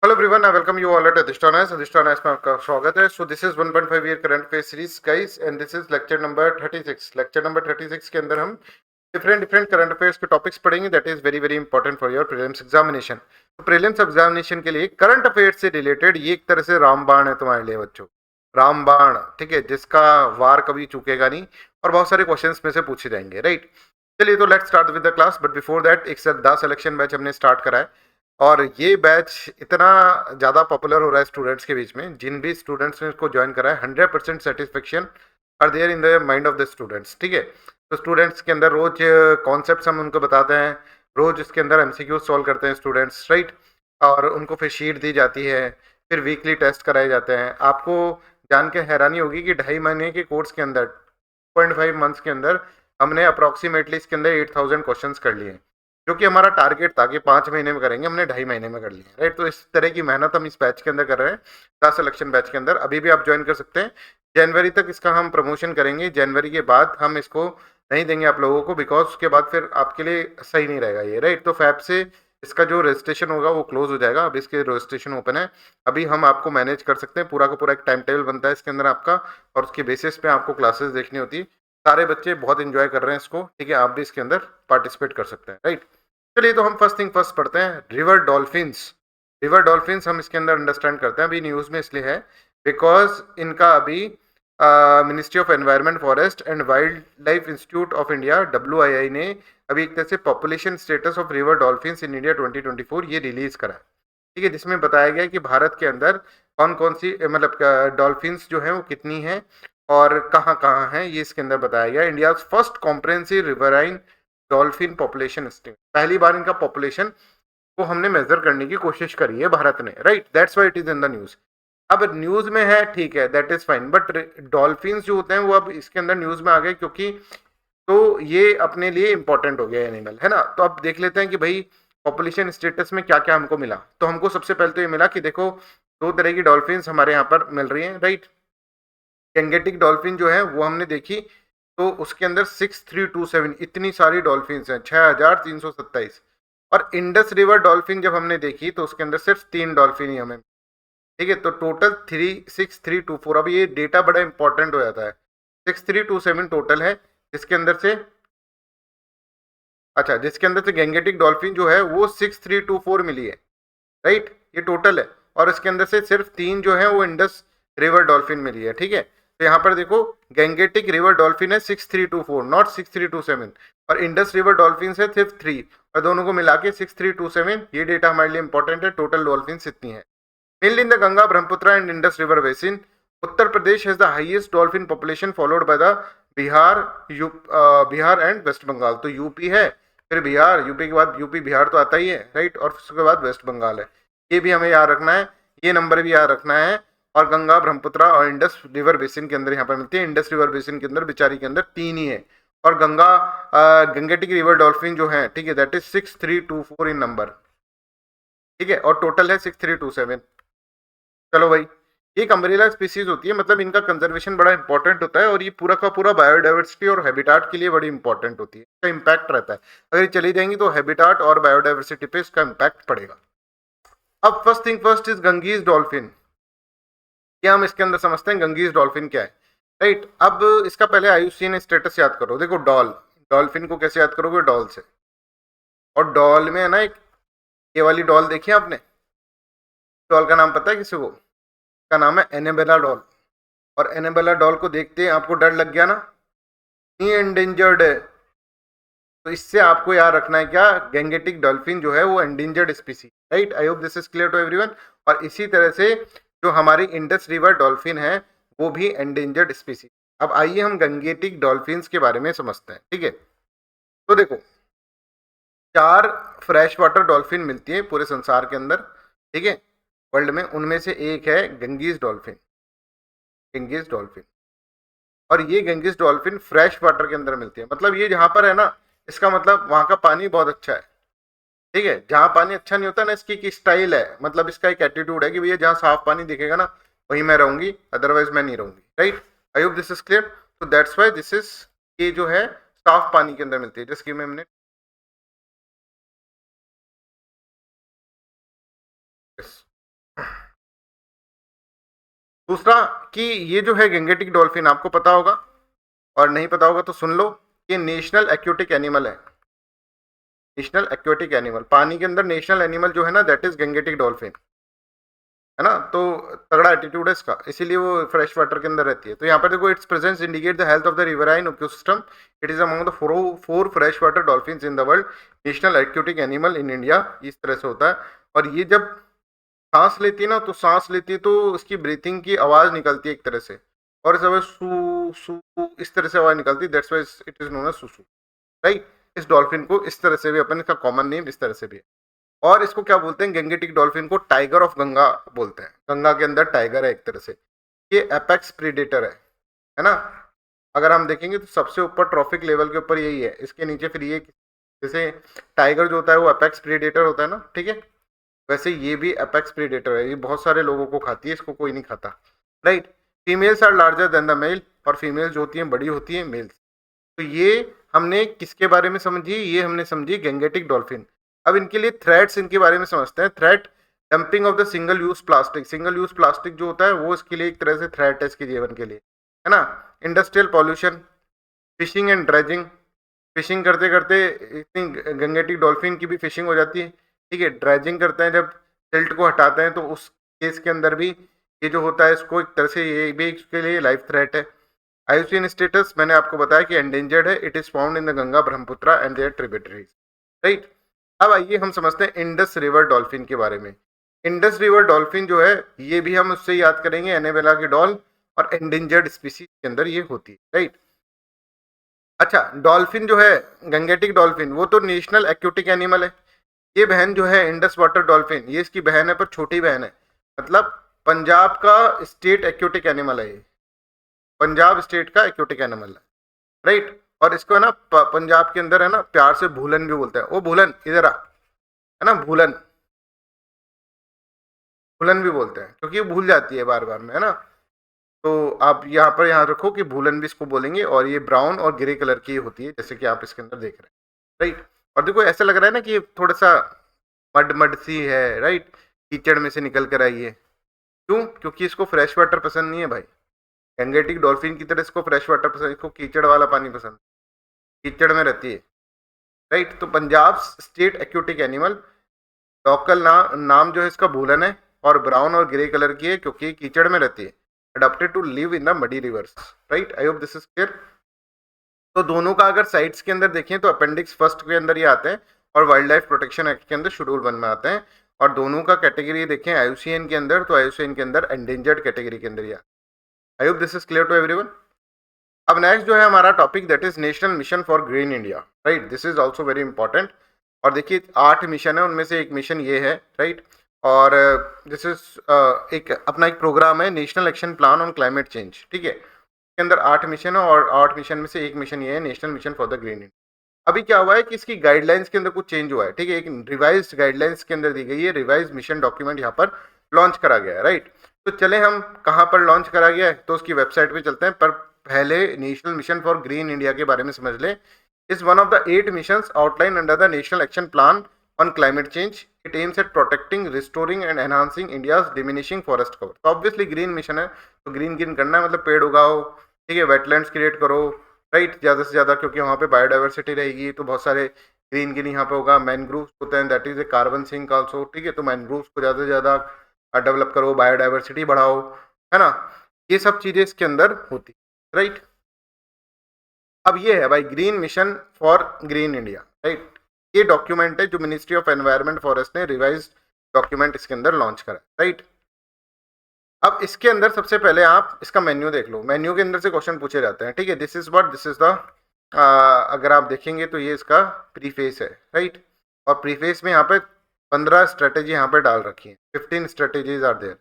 Hello everyone, I welcome you all at अधिष्ठान में आपका स्वागत है। So this is 1.5 year current affair series guys and this is lecture number 36। Lecture number 36 के अंदर हम डिफरेंट करंट अफेयर्स के टॉपिक्स पढ़ेंगे that is very very important for your prelims examination. तो प्रीलिम्स एग्जामिनेशन के लिए करंट अफेयर्स से related ये एक तरह से रामबाण है तुम्हारे लिए बच्चों। रामबाण, ठीक है, जिसका वार कभी चूकेगा नहीं और बहुत सारे क्वेश्चंस में से पूछे जाएंगे, राइट। चलिए तो let's start with the class, but before that एक द सिलेक्शन बैच हमने स्टार्ट करा है और ये बैच इतना ज़्यादा पॉपुलर हो रहा है स्टूडेंट्स के बीच में। जिन भी स्टूडेंट्स ने इसको ज्वाइन करा है 100% satisfaction are there in the mind of the students, ठीक है। तो स्टूडेंट्स के अंदर रोज कॉन्सेप्ट्स हम उनको बताते हैं, रोज इसके अंदर एमसीक्यू सॉल्व करते हैं स्टूडेंट्स, राइट। और उनको फिर शीट दी जाती है, फिर वीकली टेस्ट कराए जाते हैं। आपको जान के हैरानी होगी कि 2.5 महीने के कोर्स के अंदर 2.5 मंथ्स के अंदर हमने अप्रॉक्सीमेटली इसके अंदर 8,000 क्वेश्चंस कर लिए, जो कि हमारा टारगेट था कि 5 महीने में करेंगे, हमने 2.5 महीने में कर लिया, राइट। तो इस तरह की मेहनत हम इस बैच के अंदर कर रहे हैं, 10 सिलेक्शन बैच के अंदर। अभी भी आप ज्वाइन कर सकते हैं। जनवरी तक इसका हम प्रमोशन करेंगे, जनवरी के बाद हम इसको नहीं देंगे आप लोगों को, बिकॉज उसके बाद फिर आपके लिए सही नहीं रहेगा ये, राइट। तो फैब से इसका जो रजिस्ट्रेशन होगा वो क्लोज हो जाएगा। अभी इसके रजिस्ट्रेशन ओपन है, अभी हम आपको मैनेज कर सकते हैं। पूरा का पूरा एक टाइम टेबल बनता है इसके अंदर आपका, और उसके बेसिस पे आपको क्लासेस देखनी होती है। सारे बच्चे बहुत इंजॉय कर रहे हैं इसको, ठीक है। आप भी इसके अंदर पार्टिसिपेट कर सकते हैं, राइट। चलिए तो हम फर्स्ट थिंग फर्स्ट पढ़ते हैं, रिवर डॉल्फिन्स। रिवर डॉल्फिन्स हम इसके अंदर अंडरस्टैंड करते हैं। अभी न्यूज़ में इसलिए है बिकॉज इनका अभी ministry of environment forest and wild life institute of India WII ने अभी एक तरह से population status of river dolphins in India 2024 ये रिलीज करा है, ठीक है। जिसमें बताया गया कि भारत के अंदर कौन कौन सी मतलब डॉल्फिन्स जो है वो कितनी है और कहाँ कहाँ है, ये इसके अंदर बताया गया। India first comprehensive riverine dolphin population estimate, पहली बार इनका पॉपुलेशन को हमने मेजर करने की कोशिश करी है भारत ने, right. That's why it is in the news. अब न्यूज में है, ठीक है, that is fine, but dolphins जो होते हैं वो अब इसके अंदर न्यूज में आ गए, क्योंकि तो ये अपने लिए इंपॉर्टेंट हो गया एनिमल, है ना। तो अब देख लेते हैं कि भाई पॉपुलेशन स्टेटस में क्या क्या हमको मिला। तो हमको सबसे पहले तो ये मिला कि देखो, दो तरह की डॉल्फिन्स हमारे यहाँ पर मिल रही हैं, राइट। गेंगेटिक डॉल्फिन जो है वो हमने देखी, तो उसके अंदर 6327 इतनी सारी डॉल्फिन्स हैं, 6327। और इंडस रिवर डॉल्फिन जब हमने देखी तो उसके अंदर सिर्फ 3 डॉल्फिन ही हमें, ठीक है। तो टोटल 36324। अब ये डेटा बड़ा इंपॉर्टेंट हो जाता है। 6327 टोटल है, जिसके अंदर से अच्छा, जिसके अंदर से गेंगेटिक डॉल्फिन जो है वो 6324 मिली है, राइट। ये टोटल है, और इसके अंदर से सिर्फ 3 जो है वो इंडस रिवर डॉल्फिन मिली है, ठीक है। तो यहाँ पर देखो, गेंगेटिक रिवर डॉल्फिन है 6324, नॉट 6327, और इंडस रिवर डॉल्फिन है सिर्फ 3, और दोनों को मिला के 6327। ये डेटा हमारे लिए इंपॉर्टेंट है। टोटल डॉल्फिन इतनी है। Mainly in the Ganga, Brahmaputra and Indus River basin, Uttar Pradesh has the highest dolphin population followed by the Bihar and West Bengal. तो यूपी है, फिर बिहार, यूपी के बाद यूपी बिहार तो आता ही है, राइट, और उसके बाद वेस्ट बंगाल है। ये भी हमें याद रखना है, ये नंबर भी याद रखना है। और गंगा, ब्रह्मपुत्रा और इंडस रिवर बेसिन के अंदर यहाँ पर मिलती है। इंडस रिवर बेसिन के अंदर बेचारी के अंदर 3 ही है, और गंगेटिक रिवर डॉल्फिन जो है, ठीक है, दैट इज 6324 इन नंबर, ठीक है, और टोटल है 6327। चलो भाई, ये एक अम्ब्रेला स्पीसीज होती है, मतलब इनका कंजर्वेशन बड़ा इंपॉर्टेंट होता है, और ये पूरा का पूरा बायोडाइवर्सिटी और हैबिटाट के लिए बड़ी इंपॉर्टेंट होती है। इसका इम्पैक्ट रहता है, अगर ये चली जाएंगी तो हैबिटाट और बायोडाइवर्सिटी पे इसका इम्पैक्ट पड़ेगा। अब first thing first is Ganges dolphin. क्या हम इसके अंदर समझते हैं गंगीज डॉल्फिन क्या है, राइट। अब इसका पहले IUCN स्टेटस याद करो। देखो, डॉल्फिन को कैसे याद करोगे? डॉल से। और डॉल में है ना एक ये वाली डॉल देखी है आपने? डॉल का नाम पता है किसी को? का नाम है एनेबेला डॉल। और एनेबेला डॉल को देखते आपको डर लग गया ना, ये एंडेंजर्ड है। तो इससे आपको याद रखना है क्या, गैंगेटिक डॉल्फिन जो है वो endangered specie, right. I hope this is clear to everyone. और इसी तरह से जो हमारी इंडस रिवर डॉल्फिन है वो भी एंडेंजर्ड स्पीसी। अब आइए हम गैंगेटिक डॉल्फिन्स के बारे में समझते हैं, ठीक है। तो देखो, 4 फ्रेश वाटर डॉल्फिन मिलती है पूरे संसार के अंदर, ठीक है, वर्ल्ड में। उनमें से एक है गंगीज डॉल्फिन, गंगीज डॉल्फिन। और ये गंगीज डॉल्फिन फ्रेश वाटर के अंदर मिलती है, मतलब ये जहां पर है ना, इसका मतलब वहां का पानी बहुत अच्छा है, ठीक है। जहां पानी अच्छा नहीं होता ना, इसकी एक स्टाइल है, मतलब इसका एक एटीट्यूड है कि भैया जहां साफ पानी दिखेगा ना वहीं मैं रहूंगी, अदरवाइज मैं नहीं रहूंगी, right. I hope this is clear. तो दैट्स वाई दिस इज, ये जो है साफ पानी के अंदर मिलती है। Just give me a minute. दूसरा कि ये जो है गंगेटिक डॉल्फिन आपको पता होगा, और नहीं पता होगा तो सुन लो, ये नेशनल एक्वेटिक एनिमल है। नेशनल एक्वेटिक एनिमल, पानी के अंदर नेशनल एनिमल जो है ना, दैट इज गंगेटिक डॉल्फिन, है ना। तो तगड़ा एटीट्यूड है इसका, इसीलिए वो फ्रेश वाटर के अंदर रहती है। तो यहाँ पर देखो, it's presence indicate the health of the riverine ecosystem. It is among the four fresh water dolphin in the world. National aquatic animal in India, इस तरह से होता है। और ये जब सांस लेती है ना, तो सांस लेती है तो उसकी ब्रीथिंग की आवाज निकलती है एक तरह से, और इस आवाज सू सू इस तरह से आवाज निकलती है, that's why it is known as susu, right. इस डॉल्फिन को इस तरह से भी अपन, इसका कॉमन नेम इस तरह से भी है। और इसको क्या बोलते हैं, गंगेटिक डॉल्फिन को टाइगर ऑफ गंगा बोलते हैं। गंगा के अंदर टाइगर है एक तरह से, ये एपेक्स प्रीडेटर है ना। अगर हम देखेंगे तो सबसे ऊपर ट्रॉफिक लेवल के ऊपर यही है, इसके नीचे फिर ये, जैसे टाइगर जो होता है वो एपेक्स प्रीडेटर होता है ना, ठीक है, वैसे ये भी एपेक्स प्रीडेटर है। ये बहुत सारे लोगों को खाती है, इसको कोई नहीं खाता, right. Females are larger than the male, और फीमेल जो होती हैं बड़ी होती हैं मेल। तो ये हमने किसके बारे में समझी, ये हमने समझी गैंगेटिक डॉल्फिन। अब इनके लिए थ्रेट्स इनके बारे में समझते हैं। Threat, dumping of the single use plastic. Single use plastic जो होता है वो इसके लिए एक तरह से थ्रेट है, इसके जीवन के लिए, है ना। Industrial pollution, fishing and dredging. Fishing करते करते इतनी गंगेटिक डॉल्फिन की भी फिशिंग हो जाती है, ठीक है। ड्रेजिंग करते हैं, जब सिल्ट को हटाते हैं, तो उस केस के अंदर भी ये जो होता है, इसको एक तरह से ये भी इसके लिए लाइफ थ्रेट है। आईयूसीएन स्टेटस मैंने आपको बताया कि एंडेंजर्ड है। It is found in the Ganga, Brahmaputra and their tributaries, right. अब आइए हम समझते हैं इंडस रिवर डॉल्फिन के बारे में। इंडस रिवर डॉल्फिन जो है, ये भी हम उससे याद करेंगे, एनेबेला की डॉल, और एंडेंजर्ड स्पीसीज के अंदर ये होती है, राइट। अच्छा, डॉल्फिन जो है, गंगेटिक डॉल्फिन, वो तो नेशनल एक्वेटिक एनिमल है। ये बहन जो है इंडस वाटर डॉल्फिन, ये इसकी बहन है, पर छोटी बहन है। मतलब पंजाब का स्टेट एक्वेटिक एनिमल है ये, पंजाब स्टेट का एक्वेटिक एनिमल है, राइट। और इसको है ना पंजाब के अंदर है ना, प्यार से भूलन भी बोलते हैं। ओ भूलन इधर आ, है ना, भूलन, भूलन भी बोलते हैं, क्योंकि ये भूल जाती है बार बार में, है ना। तो आप यहाँ पर यहाँ रखो कि भूलन भी इसको बोलेंगे। और ये ब्राउन और ग्रे कलर की होती है, जैसे कि आप इसके अंदर देख रहे हैं, राइट। और देखो ऐसा लग रहा है ना कि थोड़ा सा मड मड सी है, राइट, कीचड़ में से निकल कर आई है। क्यों? क्योंकि इसको फ्रेश वाटर पसंद नहीं है भाई। गैंगेटिक डॉल्फिन की तरह इसको फ्रेश वाटर पसंद, इसको कीचड़ वाला पानी पसंद, कीचड़ में रहती है, राइट। तो Punjab state aquatic animal, local नाम जो है इसका भूलन है, और ब्राउन और ग्रे कलर की है क्योंकि कीचड़ में रहती है। Adapted to live in the muddy rivers, right. I hope this is clear. तो दोनों का अगर साइट्स के अंदर देखें तो अपेंडिक्स फर्स्ट के अंदर ये आते हैं, और वाइल्ड लाइफ प्रोटेक्शन एक्ट के अंदर शेड्यूल 1 में आते हैं। और दोनों का कैटेगरी देखें आईयूसीएन के अंदर, तो आईयूसीएन के अंदर एंडेंजर्ड कैटेगरी के अंदर ये। I hope this is clear to everyone. अब नेक्स्ट जो है हमारा topic, that is national mission for green India, right. This is also very important. और देखिए 8 मिशन है, उनमें से एक मिशन ये है, राइट। और दिस इज एक अपना एक प्रोग्राम है, national action plan on climate change, ठीक है। इसके अंदर 8 मिशन है, और 8 मिशन में से एक मिशन ये है, national mission for the green India. अभी क्या हुआ है कि इसकी गाइडलाइंस के अंदर कुछ चेंज हुआ है, ठीक है। एक रिवाइज गाइडलाइंस के अंदर दी गई है, रिवाइज मिशन डॉक्यूमेंट यहाँ पर लॉन्च करा गया है, राइट। तो चले हम कहाँ पर लॉन्च करा गया है, तो उसकी वेबसाइट पे चलते हैं। पर पहले national mission for green India के बारे में समझ ले। Is one of the 8 missions outline under the national action plan on climate change. It aims at protecting, restoring and enhancing India's diminishing forest cover. तो ऑब्वियसली ग्रीन मिशन है, तो green green करना है, मतलब पेड़ उगाओ, ठीक है, वेटलैंड्स क्रिएट करो, राइट, ज़्यादा से ज़्यादा, क्योंकि वहाँ पे बायोडाइवर्सिटी रहेगी, तो बहुत सारे ग्रीन ग्रीन यहाँ पे होगा। मैनग्रूव्स होते हैं, that is a carbon sink also, ठीक है। तो मैनग्रूव्स को ज़्यादा से ज़्यादा डेवलप करो, बायोडाइवर्सिटी बढ़ाओ, है ना। ये सब चीज़ें इसके अंदर होती, राइट। अब ये है भाई green mission for green India, right. ये डॉक्यूमेंट है जो मिनिस्ट्री ऑफ एनवायरमेंट फॉरेस्ट ने रिवाइज डॉक्यूमेंट इसके अंदर लॉन्च करा, राइट। अब इसके अंदर सबसे पहले आप इसका मेन्यू देख लो। मेन्यू के अंदर से क्वेश्चन पूछे जाते हैं, ठीक है। This is what, this is the, अगर आप देखेंगे तो ये इसका प्रीफेस है, राइट। और प्रीफेस में यहाँ पे 15 स्ट्रेटेजी यहाँ पे डाल रखी है, 15 स्ट्रेटेजीज आर देयर।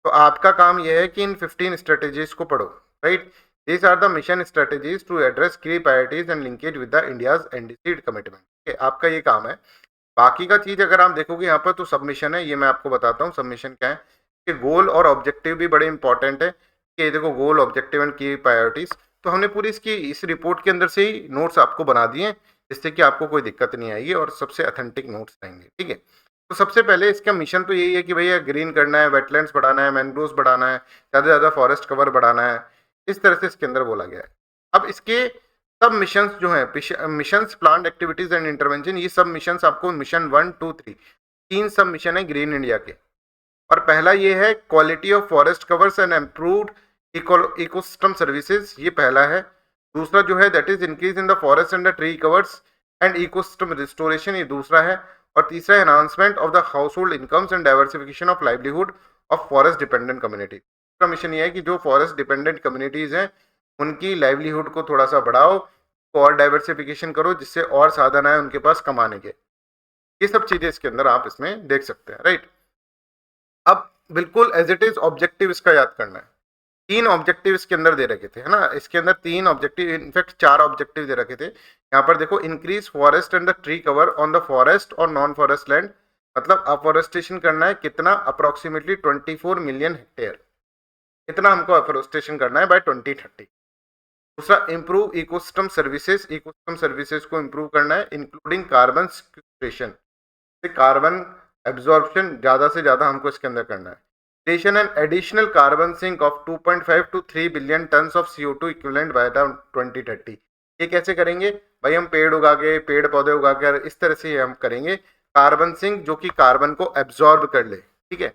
तो आपका काम यह है कि इन 15 स्ट्रेटेजीज को पढ़ो, right. These are the mission strategies to address key priorities and linkage with the India's NDC commitment, ठीक है। आपका ये काम है। बाकी का चीज अगर आप देखोगे यहाँ पर, तो सबमिशन है, ये मैं आपको बताता हूँ सबमिशन क्या है। कि गोल और ऑब्जेक्टिव भी बड़े इंपॉर्टेंट है, कि देखो गोल, ऑब्जेक्टिव एंड की प्रायोरिटीज। तो हमने पूरी इसकी इस रिपोर्ट के अंदर से ही नोट्स आपको बना दिए, जिससे कि आपको कोई दिक्कत नहीं आएगी और सबसे अथेंटिक नोट्स आएंगे, ठीक है। तो सबसे पहले इसका मिशन तो यही है कि भैया ग्रीन करना है, वेटलैंड्स बढ़ाना है, मैंग्रोव्स बढ़ाना है, ज़्यादा से ज़्यादा फॉरेस्ट कवर बढ़ाना है, इस तरह से इसके अंदर बोला गया है। अब इसके सब मिशंस जो हैं, missions, plan activities and intervention, ये सब मिशंस आपको मिशन 1, 2, 3 तीन सब मिशन है ग्रीन इंडिया के। और पहला ये है quality of forest covers and improved ecosystem services, ये पहला है। दूसरा जो है that is increase in the forest and the tree covers and ecosystem restoration, ये दूसरा है। और तीसरा enhancement of the house hold incomes and diversification of livelihood of forest dependent community. दूसरा मिशन ये है कि जो फॉरेस्ट डिपेंडेंट कम्युनिटीज हैं उनकी लाइवलीहुड को थोड़ा सा बढ़ाओ, और डाइवर्सिफिकेशन करो, जिससे और साधन आए उनके पास कमाने के। ये सब चीजें इसके अंदर आप इसमें देख सकते हैं, राइट। अब बिल्कुल एज इट इज ऑब्जेक्टिव इसका याद करना है। तीन ऑब्जेक्टिव इसके अंदर दे रखे थे, है ना, इसके अंदर तीन ऑब्जेक्टिव, इनफैक्ट चार ऑब्जेक्टिव दे रखे थे। यहाँ पर देखो, increase forest and the tree cover on the forest और नॉन फॉरेस्ट लैंड, मतलब अफॉरेस्टेशन करना है कितना, अप्रोक्सीमेटली 24 मिलियन हेक्टेयर, इतना हमको अफॉरेस्टेशन करना है बाय 2030। दूसरा, improve ecosystem services, ecosystem services को इंप्रूव करना है, including carbon sequestration, carbon absorption ज़्यादा से ज़्यादा हमको इसके अंदर करना है। Creation and additional carbon sink of 2.5 to 3 billion tons of CO2 equivalent by the 2030। ये कैसे करेंगे भाई, हम पेड़ उगा के, पेड़ पौधे उगा कर, इस तरह से हम करेंगे कार्बन सिंक, जो कि कार्बन को एब्जॉर्ब कर ले, ठीक है।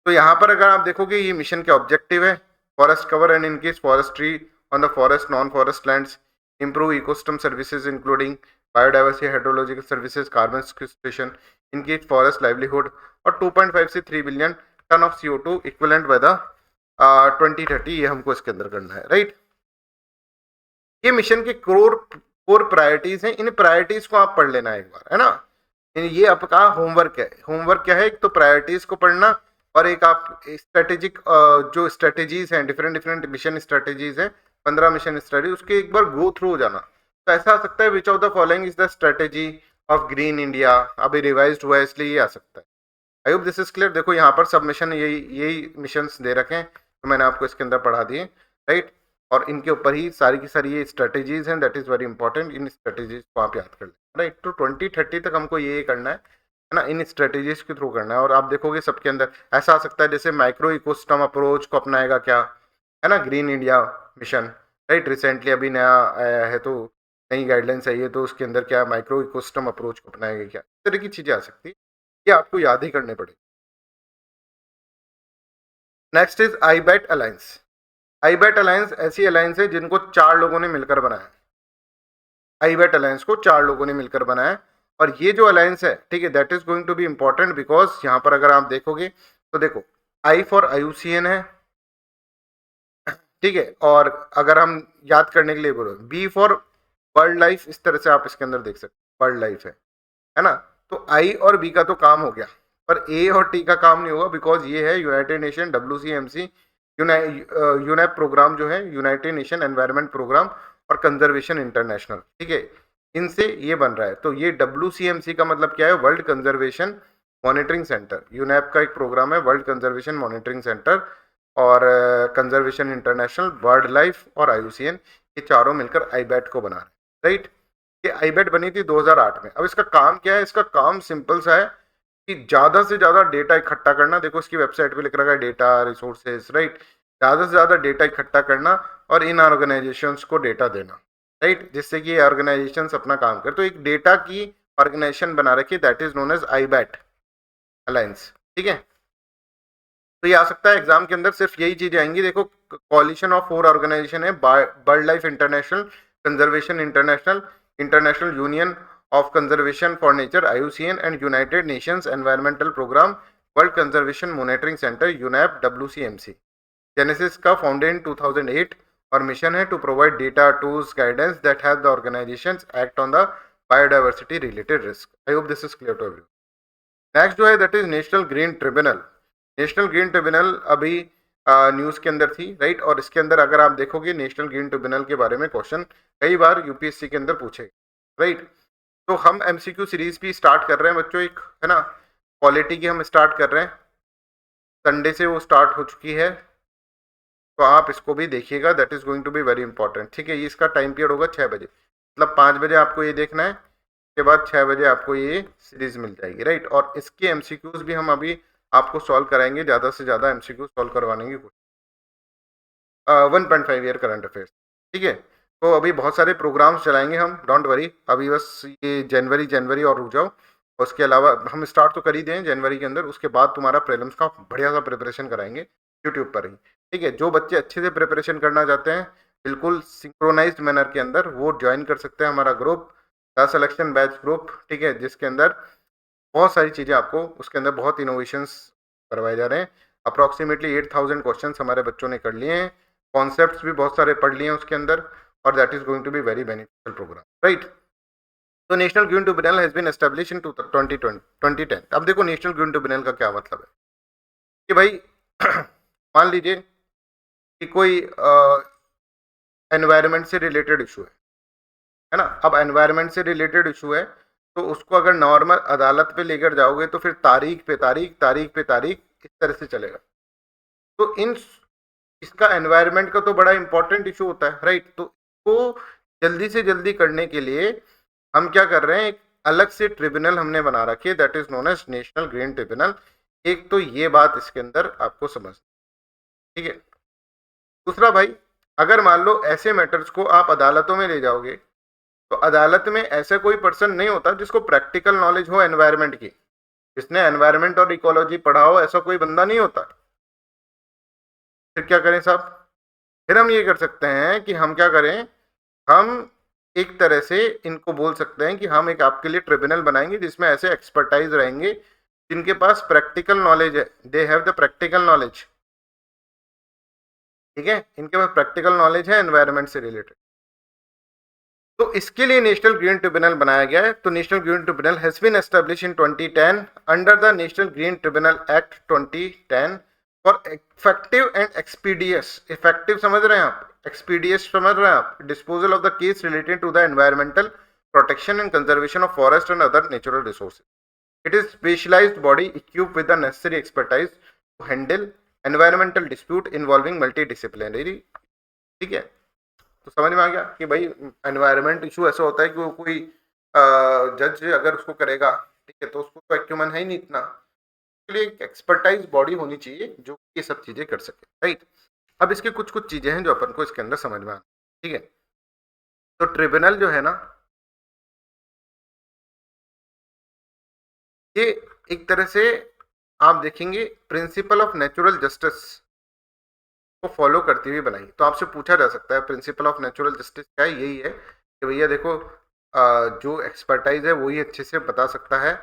तो यहाँ पर अगर आप देखोगे ये मिशन के ऑब्जेक्टिव है, forest cover and increase forestry on the forest non forest lands, improve ecosystem services including biodiversity, hydrological services, carbon sequestration, increase forest livelihood, और 2.5 से 3 billion ton of CO2 equivalent by the 2030, ये हमको इसके अंदर करना है, right. ये mission के कोर प्रायोरिटीज हैं, इन प्रायोरिटीज को आप पढ़ लेना एक बार, है ना। ये आपका होमवर्क है। होमवर्क क्या है, एक तो प्रायोरिटीज को पढ़ना, और एक आप स्ट्रेटेजिक जो स्ट्रेटेजीज हैं, डिफरेंट डिफरेंट मिशन स्ट्रेटेजीज हैं, 15 मिशन स्ट्रेटेजी, उसके एक बार गो थ्रू हो जाना। तो ऐसा आ सकता है, which of the following is the strategy of green India, अभी रिवाइज हुआ है इसलिए ये आ सकता है। I hope this is clear. देखो यहाँ पर सब मिशन यही यही मिशन दे रखे हैं, तो मैंने आपको इसके अंदर पढ़ा दिए, राइट। और इनके ऊपर ही सारी की सारी ये स्ट्रेटेजीज हैं, that is very important, in strategies को आप याद कर लें, राइट। तो 2030 तक हमको ये करना है ना, इन स्ट्रेटेजीज के थ्रू करना है। और आप देखोगे सबके अंदर ऐसा आ सकता है, जैसे माइक्रो इकोसिस्टम अप्रोच को अपनाएगा क्या, है ना, green India mission, right. Recently अभी नया आया है, तो नई गाइडलाइंस आई है, तो उसके अंदर क्या माइक्रो इकोसिस्टम अप्रोच को अपनाएगा क्या, इस तरह की चीज़ें आ सकती है, ये आपको याद ही करने पड़ेगी। Next is IBAT alliance. IBAT alliance ऐसी अलायंस है जिनको 4 लोगों ने मिलकर बनाया। आईबैट अलायंस को 4 लोगों ने मिलकर बनाया, और ये जो अलायंस है, ठीक है, that is going to be important, because यहाँ पर अगर आप देखोगे तो देखो, आई फॉर IUCN है, ठीक है। और अगर हम याद करने के लिए बोलो, बी फॉर वर्ल्ड लाइफ, इस तरह से आप इसके अंदर देख सकते, वर्ल्ड लाइफ है ना। तो आई और बी का तो काम हो गया, पर ए और टी का काम नहीं होगा, बिकॉज ये है यूनाइटेड नेशन WCMC यूनैप प्रोग्राम, जो है यूनाइटेड नेशन एनवायरनमेंट प्रोग्राम और कंजर्वेशन इंटरनेशनल, ठीक है, इनसे ये बन रहा है। तो ये WCMC का मतलब क्या है, वर्ल्ड कंजर्वेशन मॉनिटरिंग सेंटर, यूनैप का एक प्रोग्राम है, वर्ल्ड कंजर्वेशन मॉनिटरिंग सेंटर, और कंजर्वेशन इंटरनेशनल, वर्ल्ड लाइफ और IUCN, ये चारों मिलकर आईबैट को बना रहे हैं, राइट। ये आईबैट बनी थी 2008 में। अब इसका काम क्या है, इसका काम सिंपल सा है कि ज़्यादा से ज़्यादा डेटा इकट्ठा करना। देखो इसकी वेबसाइट पे लिख रखा है डेटा रिसोर्सेज, राइट। ज़्यादा से ज़्यादा डेटा इकट्ठा करना और इन ऑर्गेनाइजेशंस को डेटा देना, राइट, जिससे कि ये ऑर्गेनाइजेशंस अपना काम करें। तो एक डेटा की ऑर्गेनाइजेशन बना रखी है, that is known as IBAT alliance, ठीक है। तो ये आ सकता है एग्जाम के अंदर, सिर्फ यही चीजें आएंगी। देखो, कॉलिशन ऑफ 4 ऑर्गेनाइजेशन है, bird life international, conservation international, international union of conservation for nature IUCN, and united nations environmental programme, world conservation monitoring centre UNEP WCMC। Genesis का फाउंडेड इन 2008, और मिशन है to provide data tools guidance that help the organisations act on the biodiversity related risk. I hope this is clear to everyone. Next जो है that is national green tribunal. National green tribunal अभी news के अंदर थी, right. और इसके अंदर अगर आप देखोगे, नेशनल ग्रीन ट्रिब्यूनल के बारे में क्वेश्चन कई बार UPSC के अंदर पूछे, राइट। तो हम MCQ सीरीज भी स्टार्ट कर रहे हैं बच्चों, एक है ना, क्वालिटी की हम स्टार्ट कर रहे हैं, संडे से वो स्टार्ट हो चुकी है, तो आप इसको भी देखिएगा, that is going to be very important, ठीक है। ये इसका टाइम पीरियड होगा 6 बजे, मतलब 5 बजे आपको ये देखना है उसके बाद 6 बजे आपको ये सीरीज मिल जाएगी, राइट। और इसके एमसीक्यूज भी हम अभी आपको सॉल्व कराएंगे, ज़्यादा से ज़्यादा एमसीक्यू सॉल्व करवाने की कोशिश। 1.5 ईयर करंट अफेयर्स, ठीक है। तो अभी बहुत सारे प्रोग्राम्स चलाएंगे हम, डोंट वरी। अभी बस ये जनवरी और रुक जाओ। उसके अलावा हम स्टार्ट तो कर ही दें जनवरी के अंदर, उसके बाद तुम्हारा प्रीलिम्स का बढ़िया सा प्रिपरेशन कराएंगे यूट्यूब पर ही, ठीक है। जो बच्चे अच्छे से प्रिपरेशन करना चाहते हैं बिल्कुल सिंक्रोनाइज्ड मैनर के अंदर, वो ज्वाइन कर सकते हैं हमारा group, the selection batch group, ठीक है, जिसके अंदर बहुत सारी चीज़ें आपको, उसके अंदर बहुत इनोवेशंस करवाए जा रहे हैं। अप्रॉक्सीमेटली 8000 क्वेश्चन हमारे बच्चों ने कर लिए हैं, कॉन्सेप्ट्स भी बहुत सारे पढ़ लिए हैं उसके अंदर, और that is going to be very beneficial programme, right. तो national green tribunal has been establish in 2010। अब देखो नेशनल ग्रीन ट्रिब्यूनल का क्या मतलब है कि भाई मान लीजिए कि कोई एनवायरनमेंट से रिलेटेड इशू है ना। अब एनवायरनमेंट से रिलेटेड इशू है तो उसको अगर नॉर्मल अदालत पे लेकर जाओगे तो फिर तारीख पे तारीख, तारीख पे तारीख, इस तरह से चलेगा। तो इसका एनवायरनमेंट का तो बड़ा इंपॉर्टेंट इशू होता है, राइट। तो इसको जल्दी से जल्दी करने के लिए हम क्या कर रहे हैं, एक अलग से ट्रिब्यूनल हमने बना रखी है, that is known as national green tribunal. एक तो ये बात इसके अंदर आपको समझ, ठीक है। दूसरा भाई, अगर मान लो ऐसे मैटर्स को आप अदालतों में ले जाओगे तो अदालत में ऐसा कोई पर्सन नहीं होता जिसको प्रैक्टिकल नॉलेज हो एनवायरनमेंट की, जिसने एनवायरनमेंट और इकोलॉजी पढ़ा हो, ऐसा कोई बंदा नहीं होता। फिर क्या करें साहब, फिर हम ये कर सकते हैं कि हम क्या करें, हम एक तरह से इनको बोल सकते हैं कि हम एक आपके लिए ट्रिब्यूनल बनाएंगे जिसमें ऐसे एक्सपर्टाइज रहेंगे जिनके पास प्रैक्टिकल नॉलेज है, they have the practical knowledge, ठीक है, इनके पास प्रैक्टिकल नॉलेज है एनवायरनमेंट से रिलेटेड। तो इसके लिए नेशनल ग्रीन ट्रिब्यूनल बनाया गया है। तो national green tribunal has been establish in 2010 under the national green tribunal act 2010 for effective and expeditious, effective समझ रहे हैं आप, एक्सपीडियस समझ रहे हैं आप, disposal of the case related to the environmental protection and conservation of forest and other natural resources. It is specialised body equipped with the necessary expertise to handle environmental dispute involving multi disciplinary, ठीक है। तो समझ में आ गया कि भाई environment issue ऐसा होता है कि वो कोई जज अगर उसको करेगा, ठीक है, तो उसको तो एक्यूमन है ही नहीं इतना, इसके लिए एक एक्सपर्टाइज बॉडी होनी चाहिए जो ये सब चीजें कर सके, राइट। अब इसके कुछ कुछ चीजें हैं जो अपन को इसके अंदर समझ में आना, ठीक है। तो ट्रिब्यूनल जो है ना, ये एक तरह से आप देखेंगे प्रिंसिपल ऑफ नेचुरल जस्टिस को फॉलो करते हुए बनाई। तो आपसे पूछा जा सकता है प्रिंसिपल ऑफ नेचुरल जस्टिस क्या है, यही है कि भैया देखो जो एक्सपर्टाइज है वही अच्छे से बता सकता है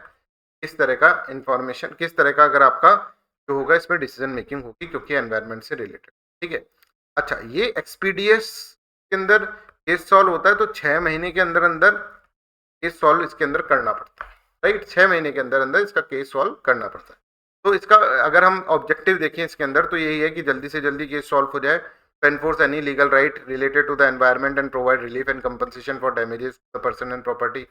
किस तरह का इंफॉर्मेशन, किस तरह का अगर आपका जो होगा इसमें डिसीजन मेकिंग होगी क्योंकि एनवायरनमेंट से रिलेटेड, ठीक है। अच्छा, ये एक्सपीडियस के अंदर केस सॉल्व होता है तो 6 महीने के अंदर अंदर केस सॉल्व इसके अंदर करना पड़ता है, राइट। 6 महीने के अंदर अंदर इसका केस सॉल्व करना पड़ता है। तो इसका अगर हम ऑब्जेक्टिव देखें इसके अंदर तो यही है कि जल्दी से जल्दी केस सॉल्व हो जाए, to enforce any legal right related to the environment and provide relief and compensation for damages to the person and property,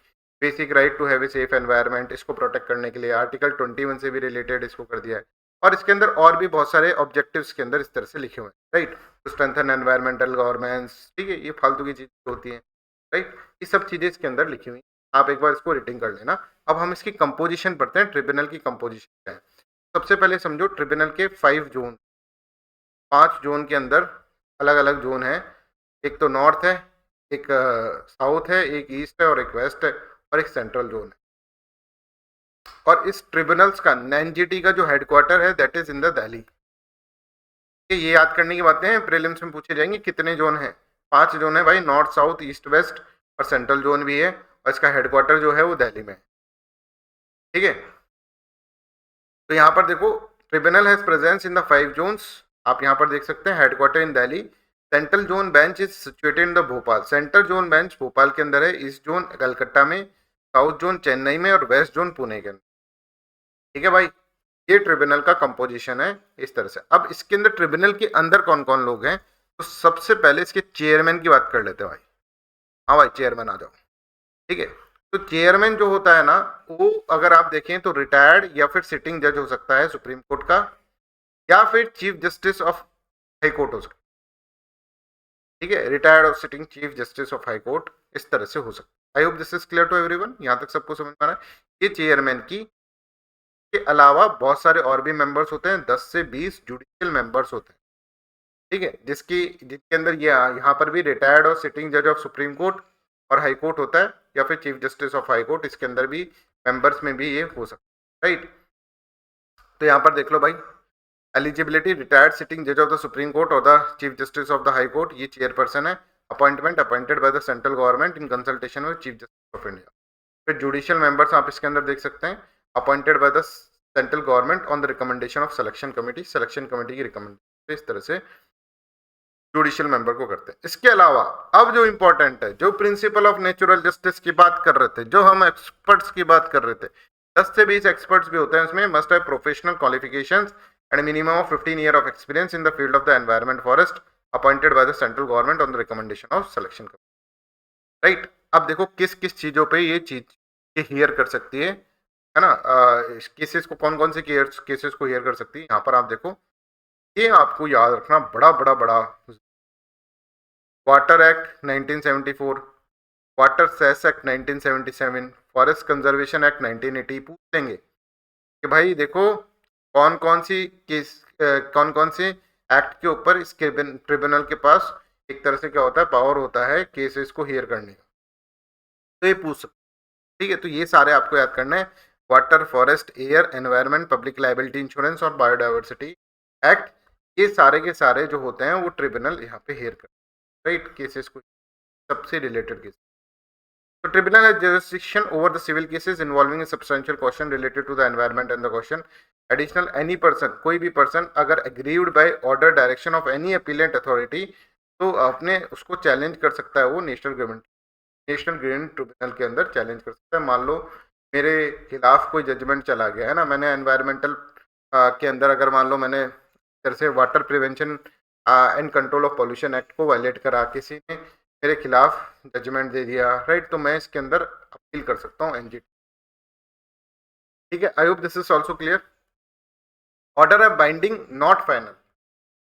basic right to have a safe environment, इसको प्रोटेक्ट करने के लिए article 21 से भी related इसको कर दिया है। और इसके अंदर और भी बहुत सारे ऑब्जेक्टिव्स के अंदर इस तरह से लिखे हुए हैं, right. To strengthen environmental governance, ठीक है, ये फालतू की चीज होती है, राइट। ये सब चीजें इसके अंदर लिखी हुई, आप एक बार इसको रीडिंग कर लेना। अब हम इसकी कंपोजिशन पढ़ते हैं, ट्रिब्यूनल की कंपोजिशन क्या है। सबसे पहले समझो ट्रिब्यूनल के 5 जोन के अंदर अलग अलग जोन है, एक तो नॉर्थ है, एक साउथ है, एक ईस्ट है और एक वेस्ट है और एक सेंट्रल जोन है। और इस ट्रिब्यूनल्स का एनजीटी का जो हेडक्वार्टर है that is in the Delhi. ये याद करने की बातें हैं, प्रीलिम्स में पूछे जाएंगे कितने जोन है, 5 जोन है भाई, नॉर्थ साउथ ईस्ट वेस्ट और सेंट्रल जोन भी है, और इसका हेडक्वार्टर जो है वो दिल्ली में है, ठीक है। तो यहाँ पर देखो tribunal has presence in the 5 zones, आप यहाँ पर देख सकते हैं, headquarter in Delhi, central zone bench is situated in the Bhopal, central zone bench Bhopal के अंदर है, ईस्ट जोन कलकत्ता में, साउथ जोन चेन्नई में और वेस्ट जोन पुणे के अंदर, ठीक है भाई। ये ट्रिब्यूनल का कंपोजिशन है इस तरह से। अब इसके अंदर ट्रिब्यूनल के अंदर कौन कौन लोग हैं, तो सबसे पहले इसके चेयरमैन की बात कर लेते हैं भाई। हाँ भाई, चेयरमैन आ जाओ, ठीक है। तो चेयरमैन जो होता है ना, वो अगर आप देखें तो रिटायर्ड या फिर सिटिंग जज हो सकता है सुप्रीम कोर्ट का, या फिर chief justice of high court हो सकता है, ठीक है, रिटायर्ड और sitting chief justice of high court, इस तरह से हो सकता है। I hope this is clear to everyone, यहाँ तक सबको समझ में आ रहा है। ये चेयरमैन की के अलावा बहुत सारे और भी मेंबर्स होते हैं, 10 से 20 जुडिशियल मेंबर्स होते हैं, ठीक है, जिसके अंदर ये यहाँ पर भी रिटायर्ड और सिटिंग जज ऑफ सुप्रीम कोर्ट और हाई कोर्ट होता है, या फिर chief justice of high court, इसके अंदर भी मेंबर्स में भी ये हो सकता है, राइट। तो यहाँ पर देख लो भाई, एलिजिबिलिटी, रिटायर्ड सिटिंग जज ऑफ द सुप्रीम कोर्ट और the chief justice of the high court, ये चेयरपर्सन है। Appointment appointed by the central government in consultation with chief justice of India. फिर जुडिशियल मेंबर्स आप इसके अंदर देख सकते हैं, appointed by the central government on the recommendation of selection committee, selection committee की रिकमेंडेशन, इस तरह से जुडिशियल मेंबर को करते हैं। इसके अलावा अब जो इंपॉर्टेंट है, जो प्रिंसिपल ऑफ नेचुरल जस्टिस की बात कर रहे थे, जो हम एक्सपर्ट्स की बात कर रहे थे, 10 से 20 एक्सपर्ट्स भी होते हैं उसमें, must have professional qualifications and minimum of 15 year of experience in the field of the environment forest, appointed by the central government on the recommendation of selection committee, right. अब देखो किस किस चीजों पे ये चीज ये हियर कर सकती है ना, केसेस को, कौन कौन से केसेस को हियर कर सकती है, यहाँ पर आप देखो, ये आपको याद रखना बड़ा बड़ा बड़ा। Water act 1974, water cess act 1977, forest conservation act 1980, पूछ लेंगे कि भाई देखो कौन कौन सी केस, कौन कौन से एक्ट के ऊपर इस ट्रिब्यूनल के पास एक तरह से क्या होता है, पावर होता है केसेस को हियर करने का, तो ये पूछ सकते, ठीक है। तो ये सारे आपको याद करना है, water, forest, air, environment, public liability insurance और बायोडाइवर्सिटी एक्ट, ये सारे के सारे जो होते हैं वो ट्रिब्यूनल यहाँ पे हेयर करते हैं, राइट, केसेस को, सबसे रिलेटेड केस। तो tribunal has jurisdiction over the civil cases involving a substantial caution related to the environment and the caution. Additional, any person, कोई भी person अगर aggrieved by order direction of any appellate authority, तो अपने उसको challenge कर सकता है वो नेशनल ग्रीन ट्रिब्यूनल के अंदर चैलेंज कर सकता है। मान लो मेरे खिलाफ कोई जजमेंट चला गया है ना, मैंने एनवायरमेंटल के अंदर अगर मान लो मैंने तरह से water prevention and control of pollution act को वायलेट करा, किसी ने मेरे खिलाफ जजमेंट दे दिया, राइट, तो मैं इसके अंदर अपील कर सकता हूँ एनजीटी, ठीक है। I hope this is also clear. Order है binding not final,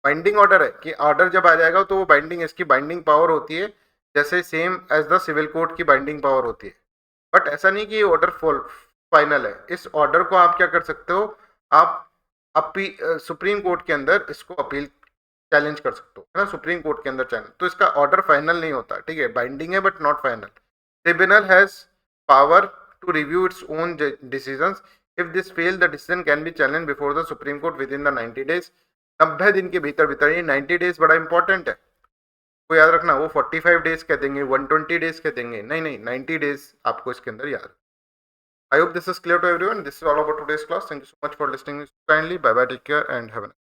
binding order है कि ऑर्डर जब आ जाएगा तो वो बाइंडिंग, इसकी बाइंडिंग पावर होती है जैसे same as the civil court की बाइंडिंग पावर होती है, बट ऐसा नहीं कि ये ऑर्डर फाइनल है। इस ऑर्डर को आप क्या कर सकते हो, आप सुप्रीम कोर्ट के अंदर इसको अपील चैलेंज कर सकते हो, है ना, सुप्रीम कोर्ट के अंदर चैलेंज, तो इसका ऑर्डर फाइनल नहीं होता, ठीक है, बाइंडिंग है but not final. Tribunal has power to review its own decisions, if this fail the decision can be challenge before the supreme court within the 90 days, 90 दिन के भीतर भीतर। ये 90 डेज बड़ा इंपॉर्टेंट है, को याद रखना, वो 45 डेज कह देंगे, 120 डेज कह देंगे, नहीं नहीं, 90 डेज आपको इसके अंदर याद। I hope this is clear to everyone. This is all about today's class. Thank you so much for listening kindly. Bye bye. Take care and have a nice day.